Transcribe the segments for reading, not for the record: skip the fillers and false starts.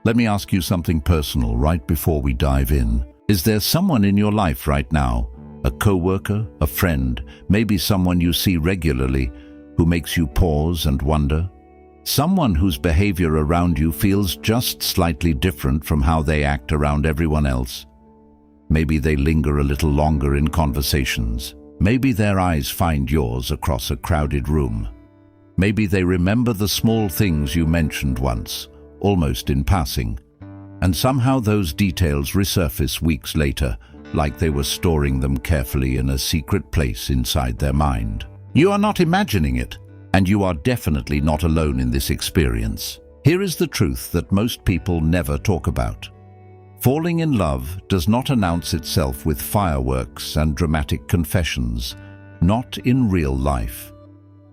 Let me ask you something personal right before we dive in. Is there someone in your life right now, a coworker, a friend, maybe someone you see regularly, who makes you pause and wonder? Someone whose behavior around you feels just slightly different from how they act around everyone else. Maybe they linger a little longer in conversations. Maybe their eyes find yours across a crowded room. Maybe they remember the small things you mentioned once, almost in passing. And somehow those details resurface weeks later, like they were storing them carefully in a secret place inside their mind. You are not imagining it, and you are definitely not alone in this experience. Here is the truth that most people never talk about. Falling in love does not announce itself with fireworks and dramatic confessions, not in real life.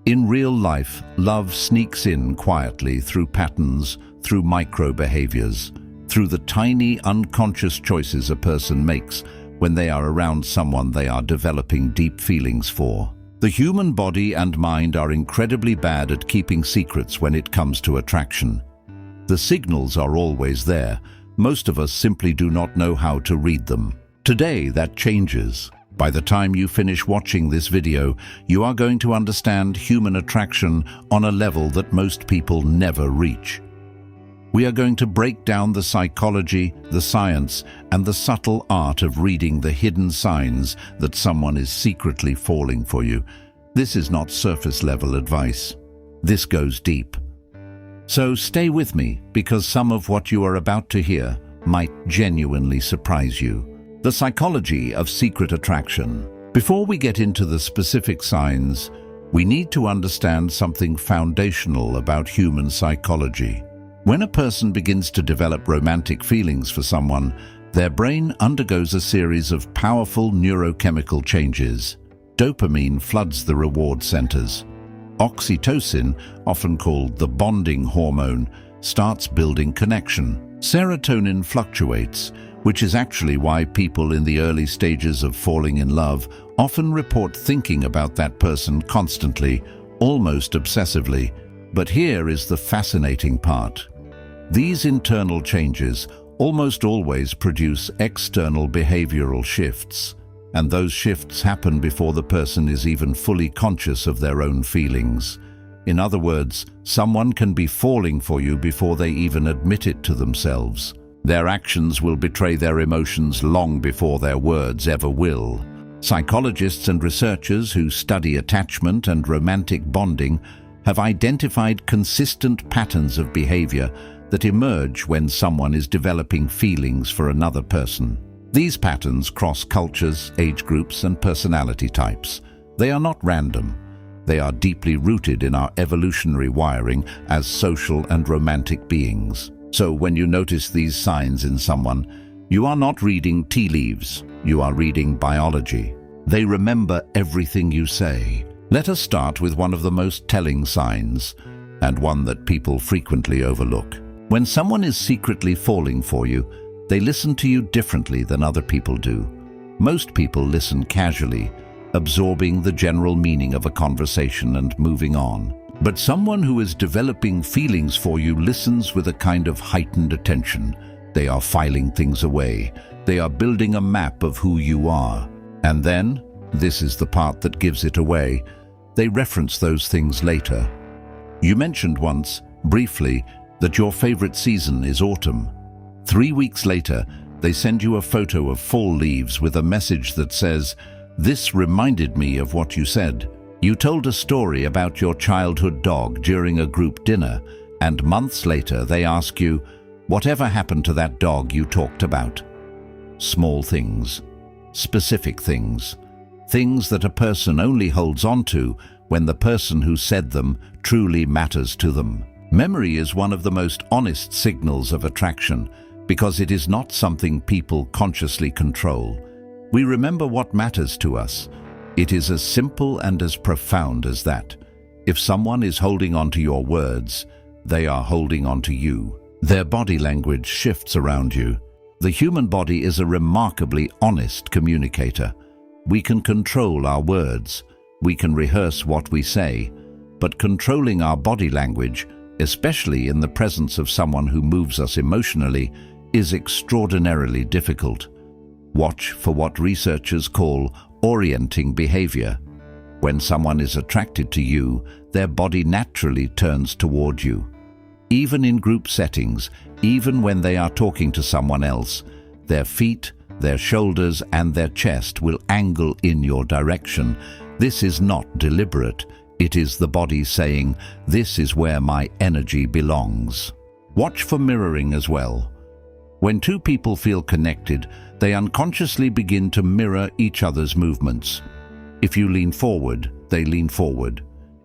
In real life, love sneaks in quietly through patterns, through micro-behaviors, through the tiny, unconscious choices a person makes when they are around someone they are developing deep feelings for. The human body and mind are incredibly bad at keeping secrets when it comes to attraction. The signals are always there. Most of us simply do not know how to read them. Today, that changes. By the time you finish watching this video, you are going to understand human attraction on a level that most people never reach. We are going to break down the psychology, the science, and the subtle art of reading the hidden signs that someone is secretly falling for you. This is not surface-level advice. This goes deep. So stay with me, because some of what you are about to hear might genuinely surprise you. The psychology of secret attraction. Before we get into the specific signs, we need to understand something foundational about human psychology. When a person begins to develop romantic feelings for someone, their brain undergoes a series of powerful neurochemical changes. Dopamine floods the reward centers. Oxytocin, often called the bonding hormone, starts building connection. Serotonin fluctuates, which is actually why people in the early stages of falling in love often report thinking about that person constantly, almost obsessively. But here is the fascinating part. These internal changes almost always produce external behavioral shifts, and those shifts happen before the person is even fully conscious of their own feelings. In other words, someone can be falling for you before they even admit it to themselves. Their actions will betray their emotions long before their words ever will. Psychologists and researchers who study attachment and romantic bonding have identified consistent patterns of behavior that emerge when someone is developing feelings for another person. These patterns cross cultures, age groups, and personality types. They are not random. They are deeply rooted in our evolutionary wiring as social and romantic beings. So when you notice these signs in someone, you are not reading tea leaves. You are reading biology. They remember everything you say. Let us start with one of the most telling signs, and one that people frequently overlook. When someone is secretly falling for you, they listen to you differently than other people do. Most people listen casually, absorbing the general meaning of a conversation and moving on. But someone who is developing feelings for you listens with a kind of heightened attention. They are filing things away. They are building a map of who you are. And then, this is the part that gives it away, they reference those things later. You mentioned once, briefly, that your favorite season is autumn. 3 weeks later, they send you a photo of fall leaves with a message that says, "This reminded me of what you said. You told a story about your childhood dog during a group dinner, and months later they ask you, whatever happened to that dog you talked about?" Small things, specific things, things that a person only holds on to when the person who said them truly matters to them. Memory is one of the most honest signals of attraction because it is not something people consciously control. We remember what matters to us. It is as simple and as profound as that. If someone is holding on to your words, they are holding on to you. Their body language shifts around you. The human body is a remarkably honest communicator. We can control our words. We can rehearse what we say. But controlling our body language especially in the presence of someone who moves us emotionally, is extraordinarily difficult. Watch for what researchers call orienting behavior. When someone is attracted to you, their body naturally turns toward you. Even in group settings, even when they are talking to someone else, their feet, their shoulders, and their chest will angle in your direction. This is not deliberate. It is the body saying, "This is where my energy belongs." Watch for mirroring as well. When two people feel connected, they unconsciously begin to mirror each other's movements. If you lean forward, they lean forward.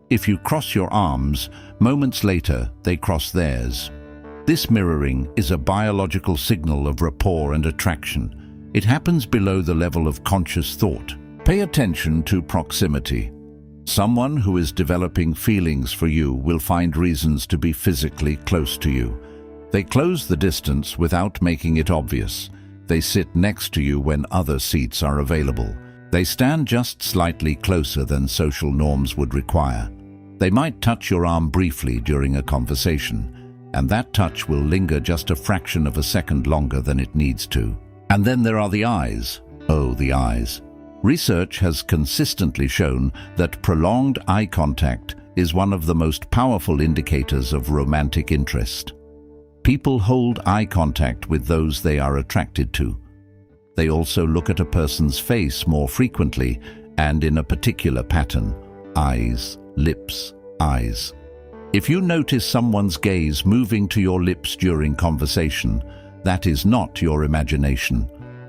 If you cross your arms, moments later, they cross theirs. This mirroring is a biological signal of rapport and attraction. It happens below the level of conscious thought. Pay attention to proximity. Someone who is developing feelings for you will find reasons to be physically close to you. They close the distance without making it obvious. They sit next to you when other seats are available. They stand just slightly closer than social norms would require. They might touch your arm briefly during a conversation, and that touch will linger just a fraction of a second longer than it needs to. And then there are the eyes. Oh, the eyes. Research has consistently shown that prolonged eye contact is one of the most powerful indicators of romantic interest. People hold eye contact with those they are attracted to. They also look at a person's face more frequently and in a particular pattern. Eyes, lips, eyes. If you notice someone's gaze moving to your lips during conversation, that is not your imagination.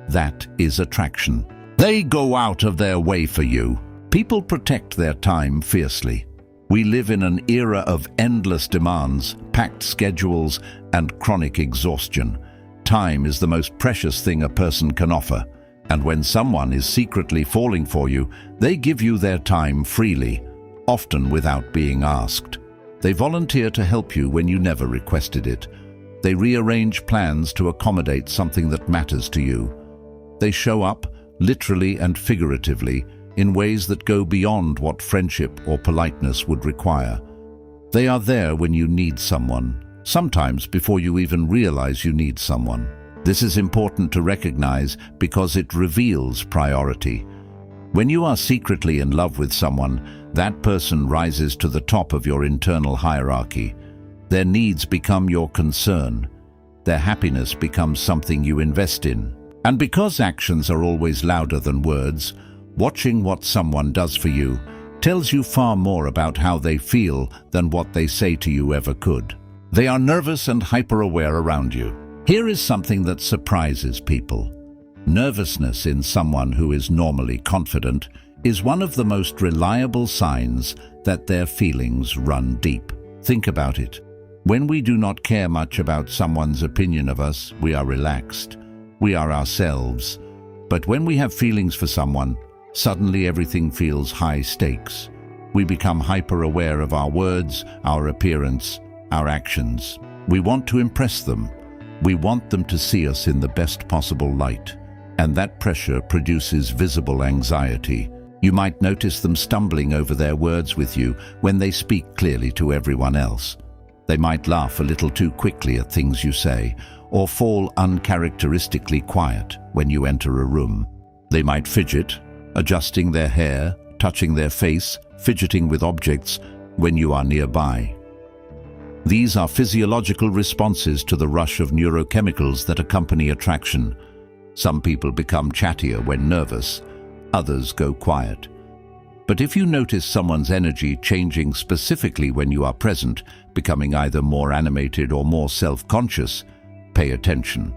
That is attraction. They go out of their way for you. People protect their time fiercely. We live in an era of endless demands, packed schedules, and chronic exhaustion. Time is the most precious thing a person can offer, and when someone is secretly falling for you, they give you their time freely, often without being asked. They volunteer to help you when you never requested it. They rearrange plans to accommodate something that matters to you. They show up, literally and figuratively, in ways that go beyond what friendship or politeness would require. They are there when you need someone, sometimes before you even realize you need someone. This is important to recognize because it reveals priority. When you are secretly in love with someone, that person rises to the top of your internal hierarchy. Their needs become your concern. Their happiness becomes something you invest in. And because actions are always louder than words, watching what someone does for you tells you far more about how they feel than what they say to you ever could. They are nervous and hyper-aware around you. Here is something that surprises people. Nervousness in someone who is normally confident is one of the most reliable signs that their feelings run deep. Think about it. When we do not care much about someone's opinion of us, we are relaxed. We are ourselves. But when we have feelings for someone, suddenly everything feels high stakes. We become hyper-aware of our words, our appearance, our actions. We want to impress them. We want them to see us in the best possible light. And that pressure produces visible anxiety. You might notice them stumbling over their words with you when they speak clearly to everyone else. They might laugh a little too quickly at things you say, or fall uncharacteristically quiet when you enter a room. They might fidget, adjusting their hair, touching their face, fidgeting with objects when you are nearby. These are physiological responses to the rush of neurochemicals that accompany attraction. Some people become chattier when nervous, others go quiet. But if you notice someone's energy changing specifically when you are present, becoming either more animated or more self-conscious, pay attention.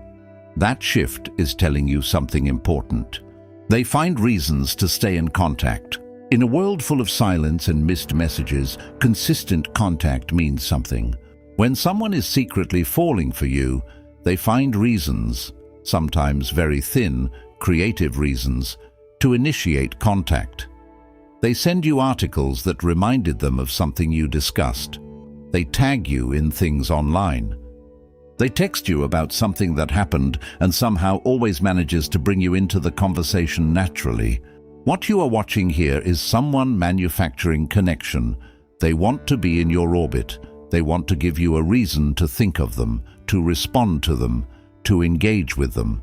That shift is telling you something important. They find reasons to stay in contact. In a world full of silence and missed messages, consistent contact means something. When someone is secretly falling for you, they find reasons, sometimes very thin, creative reasons, to initiate contact. They send you articles that reminded them of something you discussed. They tag you in things online. They text you about something that happened and somehow always manages to bring you into the conversation naturally. What you are watching here is someone manufacturing connection. They want to be in your orbit. They want to give you a reason to think of them, to respond to them, to engage with them.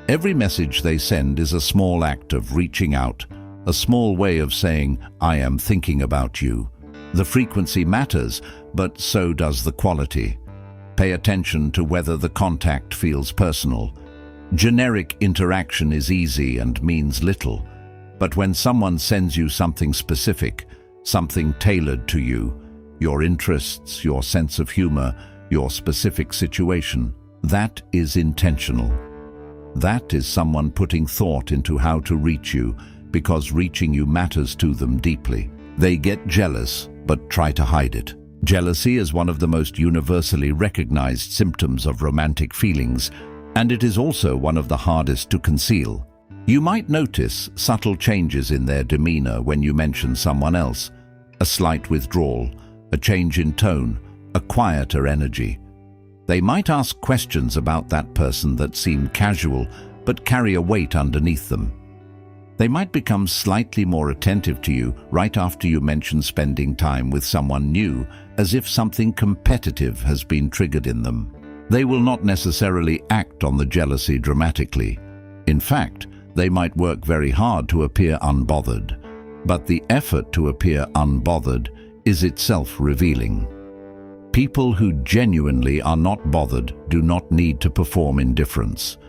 Every message they send is a small act of reaching out, a small way of saying, "I am thinking about you." The frequency matters, but so does the quality. Pay attention to whether the contact feels personal. Generic interaction is easy and means little, but when someone sends you something specific, something tailored to you, your interests, your sense of humor, your specific situation, that is intentional. That is someone putting thought into how to reach you, because reaching you matters to them deeply. They get jealous, but try to hide it. Jealousy is one of the most universally recognized symptoms of romantic feelings, and it is also one of the hardest to conceal. You might notice subtle changes in their demeanor when you mention someone else. A slight withdrawal, a change in tone, a quieter energy. They might ask questions about that person that seem casual but carry a weight underneath them. They might become slightly more attentive to you right after you mention spending time with someone new, as if something competitive has been triggered in them. They will not necessarily act on the jealousy dramatically. In fact, they might work very hard to appear unbothered. But the effort to appear unbothered is itself revealing. People who genuinely are not bothered do not need to perform indifference.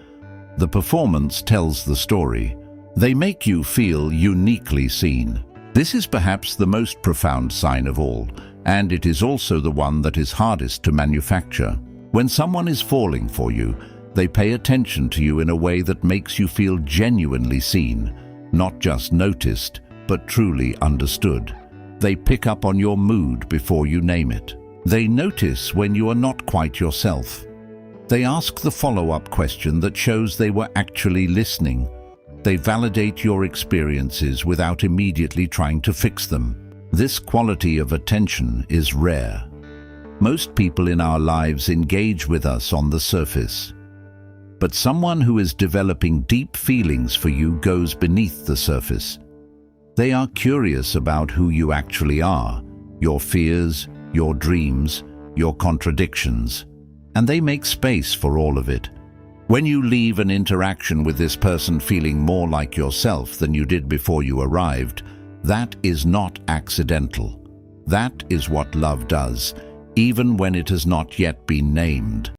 The performance tells the story. They make you feel uniquely seen. This is perhaps the most profound sign of all, and it is also the one that is hardest to manufacture. When someone is falling for you, they pay attention to you in a way that makes you feel genuinely seen, not just noticed, but truly understood. They pick up on your mood before you name it. They notice when you are not quite yourself. They ask the follow-up question that shows they were actually listening. They validate your experiences without immediately trying to fix them. This quality of attention is rare. Most people in our lives engage with us on the surface. But someone who is developing deep feelings for you goes beneath the surface. They are curious about who you actually are, your fears, your dreams, your contradictions, and they make space for all of it. When you leave an interaction with this person feeling more like yourself than you did before you arrived, that is not accidental. That is what love does, even when it has not yet been named.